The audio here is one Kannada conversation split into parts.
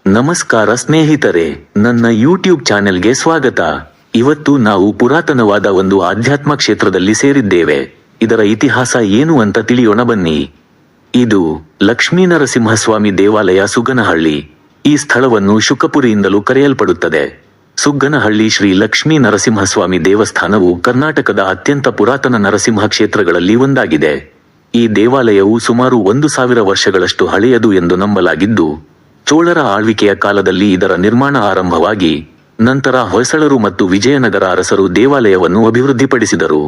ನಮಸ್ಕಾರ ಸ್ನೇಹಿತರೆ, ನನ್ನ ಯೂಟ್ಯೂಬ್ ಚಾನೆಲ್ಗೆ ಸ್ವಾಗತ. ಇವತ್ತು ನಾವು ಪುರಾತನವಾದ ಒಂದು ಆಧ್ಯಾತ್ಮ ಕ್ಷೇತ್ರದಲ್ಲಿ ಸೇರಿದ್ದೇವೆ. ಇದರ ಇತಿಹಾಸ ಏನು ಅಂತ ತಿಳಿಯೋಣ ಬನ್ನಿ. ಇದು ಲಕ್ಷ್ಮೀನರಸಿಂಹಸ್ವಾಮಿ ದೇವಾಲಯ, ಸುಗ್ಗನಹಳ್ಳಿ. ಈ ಸ್ಥಳವನ್ನು ಶುಕಪುರಿಯಿಂದಲೂ ಕರೆಯಲ್ಪಡುತ್ತದೆ. ಸುಗ್ಗನಹಳ್ಳಿ ಶ್ರೀ ಲಕ್ಷ್ಮೀ ನರಸಿಂಹಸ್ವಾಮಿ ದೇವಸ್ಥಾನವು ಕರ್ನಾಟಕದ ಅತ್ಯಂತ ಪುರಾತನ ನರಸಿಂಹ ಕ್ಷೇತ್ರಗಳಲ್ಲಿ ಒಂದಾಗಿದೆ. ಈ ದೇವಾಲಯವು ಸುಮಾರು 1000 ವರ್ಷಗಳಷ್ಟು ಹಳೆಯದು ಎಂದು ನಂಬಲಾಗಿದ್ದು, ಚೋಳರ ಆಳ್ವಿಕೆಯ ಕಾಲದಲ್ಲಿ ಇದರ ನಿರ್ಮಾಣ ಆರಂಭವಾಗಿ ನಂತರ ಹೊಯ್ಸಳರು ಮತ್ತು ವಿಜಯನಗರ ಅರಸರು ದೇವಾಲಯವನ್ನು ಅಭಿವೃದ್ಧಿಪಡಿಸಿದರು.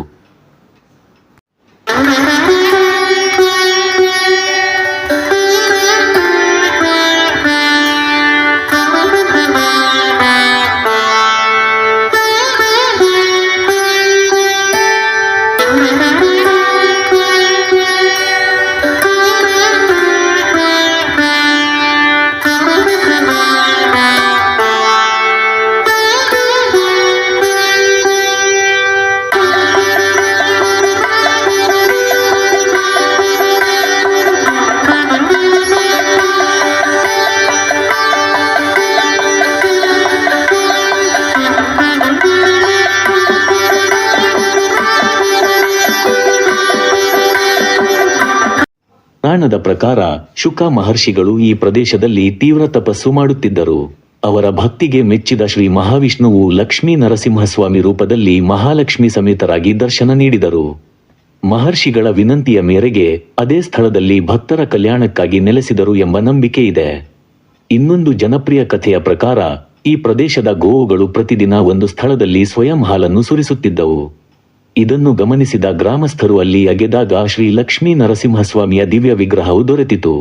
ಪುರಾಣದ ಪ್ರಕಾರ ಶುಕ ಮಹರ್ಷಿಗಳು ಈ ಪ್ರದೇಶದಲ್ಲಿ ತೀವ್ರ ತಪಸ್ಸು ಮಾಡುತ್ತಿದ್ದರು. ಅವರ ಭಕ್ತಿಗೆ ಮೆಚ್ಚಿದ ಶ್ರೀ ಮಹಾವಿಷ್ಣುವು ಲಕ್ಷ್ಮೀ ನರಸಿಂಹಸ್ವಾಮಿ ರೂಪದಲ್ಲಿ ಮಹಾಲಕ್ಷ್ಮಿ ಸಮೇತರಾಗಿ ದರ್ಶನ ನೀಡಿದರು. ಮಹರ್ಷಿಗಳ ವಿನಂತಿಯ ಮೇರೆಗೆ ಅದೇ ಸ್ಥಳದಲ್ಲಿ ಭಕ್ತರ ಕಲ್ಯಾಣಕ್ಕಾಗಿ ನೆಲೆಸಿದರು ಎಂಬ ನಂಬಿಕೆ ಇದೆ. ಇನ್ನೊಂದು ಜನಪ್ರಿಯ ಕಥೆಯ ಪ್ರಕಾರ ಈ ಪ್ರದೇಶದ ಗೋವುಗಳು ಪ್ರತಿದಿನ ಒಂದು ಸ್ಥಳದಲ್ಲಿ ಸ್ವಯಂ ಹಾಲನ್ನು ಸುರಿಸುತ್ತಿದ್ದವು. ಇದನ್ನು ಗಮನಿಸಿದ ಗ್ರಾಮಸ್ಥರು ಅಲ್ಲಿ ಅಗೆದಾಗ ಶ್ರೀ ಲಕ್ಷ್ಮೀ ನರಸಿಂಹಸ್ವಾಮಿಯ ದಿವ್ಯ ವಿಗ್ರಹವು ದೊರೆತಿತು.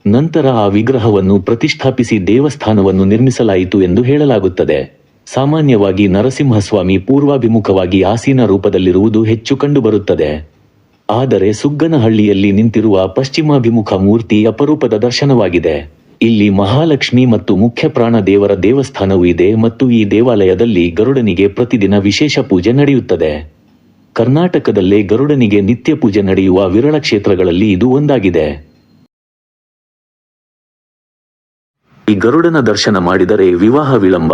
ನಂತರ ಆ ವಿಗ್ರಹವನ್ನು ಪ್ರತಿಷ್ಠಾಪಿಸಿ ದೇವಸ್ಥಾನವನ್ನು ನಿರ್ಮಿಸಲಾಯಿತು ಎಂದು ಹೇಳಲಾಗುತ್ತದೆ. ಸಾಮಾನ್ಯವಾಗಿ ನರಸಿಂಹಸ್ವಾಮಿ ಪೂರ್ವಾಭಿಮುಖವಾಗಿ ಆಸೀನ ರೂಪದಲ್ಲಿರುವುದು ಹೆಚ್ಚು ಕಂಡುಬರುತ್ತದೆ. ಆದರೆ ಸುಗ್ಗನಹಳ್ಳಿಯಲ್ಲಿ ನಿಂತಿರುವ ಪಶ್ಚಿಮಾಭಿಮುಖ ಮೂರ್ತಿ ಅಪರೂಪದ ದರ್ಶನವಾಗಿದೆ. ಇಲ್ಲಿ ಮಹಾಲಕ್ಷ್ಮಿ ಮತ್ತು ಮುಖ್ಯ ಪ್ರಾಣ ದೇವರ ದೇವಸ್ಥಾನವೂ ಇದೆ ಮತ್ತು ಈ ದೇವಾಲಯದಲ್ಲಿ ಗರುಡನಿಗೆ ಪ್ರತಿದಿನ ವಿಶೇಷ ಪೂಜೆ ನಡೆಯುತ್ತದೆ. ಕರ್ನಾಟಕದಲ್ಲೇ ಗರುಡನಿಗೆ ನಿತ್ಯ ಪೂಜೆ ನಡೆಯುವ ವಿರಳ ಕ್ಷೇತ್ರಗಳಲ್ಲಿ ಇದು ಒಂದಾಗಿದೆ. ಈ ಗರುಡನ ದರ್ಶನ ಮಾಡಿದರೆ ವಿವಾಹ ವಿಳಂಬ,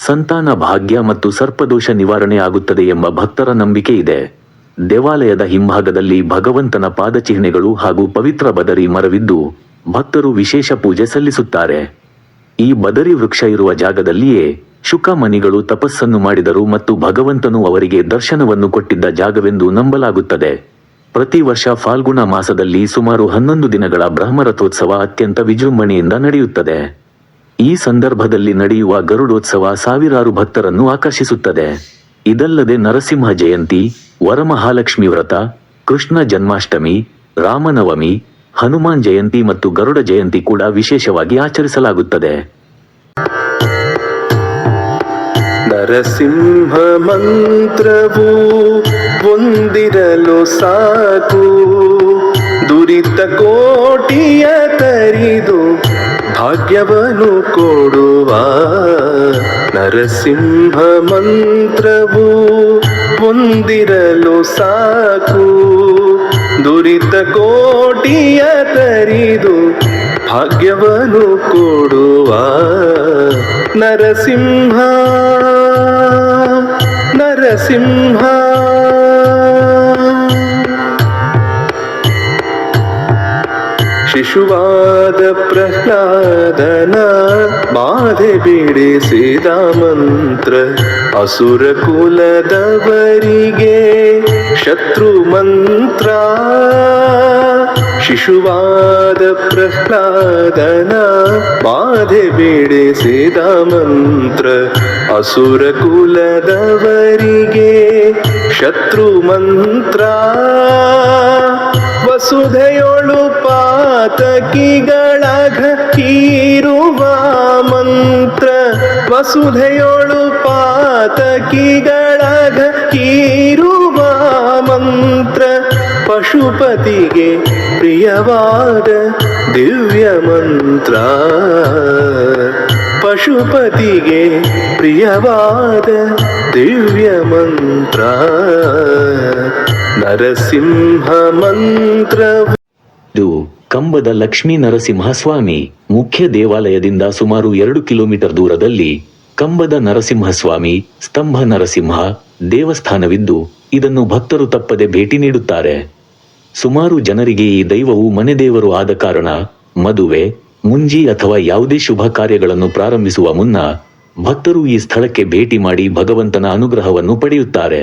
ಸಂತಾನ ಭಾಗ್ಯ ಮತ್ತು ಸರ್ಪದೋಷ ನಿವಾರಣೆ ಆಗುತ್ತದೆ ಎಂಬ ಭಕ್ತರ ನಂಬಿಕೆ ಇದೆ. ದೇವಾಲಯದ ಹಿಂಭಾಗದಲ್ಲಿ ಭಗವಂತನ ಪಾದಚಿಹ್ನೆಗಳು ಹಾಗೂ ಪವಿತ್ರ ಬದರಿ ಮರವಿದ್ದು ಭಕ್ತರು ವಿಶೇಷ ಪೂಜೆ ಸಲ್ಲಿಸುತ್ತಾರೆ. ಈ ಬದರಿ ವೃಕ್ಷ ಇರುವ ಜಾಗದಲ್ಲಿಯೇ ಶುಕ ಮುನಿಗಳು ತಪಸ್ಸನ್ನು ಮಾಡಿದರು ಮತ್ತು ಭಗವಂತನು ಅವರಿಗೆ ದರ್ಶನವನ್ನು ಕೊಟ್ಟಿದ್ದ ಜಾಗವೆಂದು ನಂಬಲಾಗುತ್ತದೆ. ಪ್ರತಿ ವರ್ಷ ಫಾಲ್ಗುಣ ಮಾಸದಲ್ಲಿ ಸುಮಾರು 11 ದಿನಗಳ ಬ್ರಹ್ಮರಥೋತ್ಸವ ಅತ್ಯಂತ ವಿಜೃಂಭಣೆಯಿಂದ ನಡೆಯುತ್ತದೆ. ಈ ಸಂದರ್ಭದಲ್ಲಿ ನಡೆಯುವ ಗರುಡೋತ್ಸವ ಸಾವಿರಾರು ಭಕ್ತರನ್ನು ಆಕರ್ಷಿಸುತ್ತದೆ. ಇದಲ್ಲದೆ ನರಸಿಂಹ ಜಯಂತಿ, ವರಮಹಾಲಕ್ಷ್ಮಿ ವ್ರತ, ಕೃಷ್ಣ ಜನ್ಮಾಷ್ಟಮಿ, ರಾಮನವಮಿ, ಹನುಮಾನ್ ಜಯಂತಿ ಮತ್ತು ಗರುಡ ಜಯಂತಿ ಕೂಡ ವಿಶೇಷವಾಗಿ ಆಚರಿಸಲಾಗುತ್ತದೆ. ನರಸಿಂಹ ಮಂತ್ರವು ಒಂದಿರಲು ಸಾಕು, ದುರಿತ ಕೋಟಿಯ ತರಿದು ಭಾಗ್ಯವನ್ನು ಕೊಡುವ. ನರಸಿಂಹ ಮಂತ್ರವು ಒಂದಿರಲು ಸಾಕು, ದುರಿತ ಕೋಟಿಯ ತರಿದು ಭಾಗ್ಯವನ್ನು ಕೊಡುವ. ನರಸಿಂಹ ನರಸಿಂಹ. ಶಿಶುವಾದ ಪ್ರಹ್ಲಾದನ ಬಾಧೆ ಬಿಡಿಸಿದ ಮಂತ್ರ, ಅಸುರ ಕುಲದವರಿಗೆ ಶತ್ರು ಮಂತ್ರ. ಶಿಶುವಾದ ಪ್ರಹ್ಲಾದನ ಬಾಧೆ ಬಿಡಿಸಿದ ಮಂತ್ರ, ಅಸುರ ಕುಲದವರಿಗೆ ಶತ್ರು ಮಂತ್ರ. ವಸುಧೆಯೊಳು ಪಾತಕಿಗಳಾಘ ಹೀರುವ ಮಂತ್ರ, ವಸುಧೆಯೊಳು ಪಾತಕಿಗಳಾಘ ಹೀರುವ ಮಂತ್ರ. ಪಶುಪತಿಗೆ ಪ್ರಿಯವಾದ ದಿವ್ಯ ಮಂತ್ರ, ಪಶುಪತಿಗೆ ಪ್ರಿಯವಾದ ದಿವ್ಯ ಮಂತ್ರ. ನರಸಿಂಹ ಮಂತ್ರ. ಇದು ಕಂಬದ ಲಕ್ಷ್ಮೀ ನರಸಿಂಹಸ್ವಾಮಿ ಮುಖ್ಯ ದೇವಾಲಯದಿಂದ ಸುಮಾರು 2 ಕಿಲೋಮೀಟರ್ ದೂರದಲ್ಲಿ ಕಂಬದ ನರಸಿಂಹಸ್ವಾಮಿ ಸ್ತಂಭ ನರಸಿಂಹ ದೇವಸ್ಥಾನವಿದ್ದು ಇದನ್ನು ಭಕ್ತರು ತಪ್ಪದೆ ಭೇಟಿ ನೀಡುತ್ತಾರೆ. ಸುಮಾರು ಜನರಿಗೆ ಈ ದೈವವು ಮನೆದೇವರು ಆದ ಕಾರಣ ಮದುವೆ, ಮುಂಜಿ ಅಥವಾ ಯಾವುದೇ ಶುಭ ಕಾರ್ಯಗಳನ್ನು ಪ್ರಾರಂಭಿಸುವ ಮುನ್ನ ಭಕ್ತರು ಈ ಸ್ಥಳಕ್ಕೆ ಭೇಟಿ ಮಾಡಿ ಭಗವಂತನ ಅನುಗ್ರಹವನ್ನು ಪಡೆಯುತ್ತಾರೆ.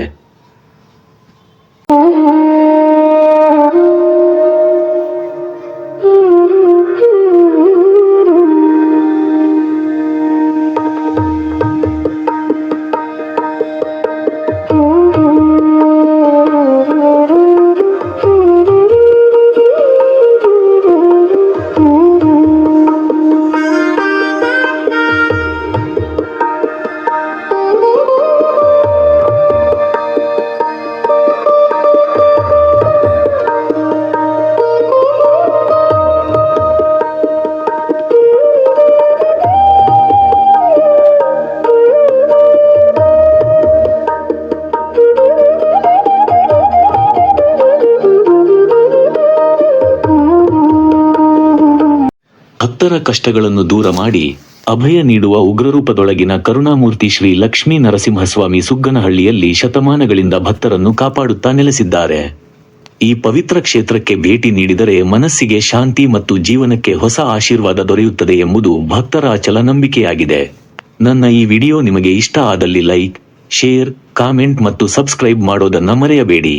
ಭಕ್ತರ ಕಷ್ಟಗಳನ್ನು ದೂರ ಮಾಡಿ ಅಭಯ ನೀಡುವ ಉಗ್ರರೂಪದೊಳಗಿನ ಕರುಣಾಮೂರ್ತಿ ಶ್ರೀ ಲಕ್ಷ್ಮೀ ನರಸಿಂಹಸ್ವಾಮಿ ಸುಗ್ಗನಹಳ್ಳಿಯಲ್ಲಿ ಶತಮಾನಗಳಿಂದ ಭಕ್ತರನ್ನು ಕಾಪಾಡುತ್ತಾ ನೆಲೆಸಿದ್ದಾರೆ. ಈ ಪವಿತ್ರ ಕ್ಷೇತ್ರಕ್ಕೆ ಭೇಟಿ ನೀಡಿದರೆ ಮನಸ್ಸಿಗೆ ಶಾಂತಿ ಮತ್ತು ಜೀವನಕ್ಕೆ ಹೊಸ ಆಶೀರ್ವಾದ ದೊರೆಯುತ್ತದೆ ಎಂಬುದು ಭಕ್ತರ ಅಚಲ ನಂಬಿಕೆಯಾಗಿದೆ. ನನ್ನ ಈ ವಿಡಿಯೋ ನಿಮಗೆ ಇಷ್ಟ ಆದಲ್ಲಿ ಲೈಕ್, ಶೇರ್, ಕಾಮೆಂಟ್ ಮತ್ತು ಸಬ್ಸ್ಕ್ರೈಬ್ ಮಾಡೋದನ್ನ ಮರೆಯಬೇಡಿ.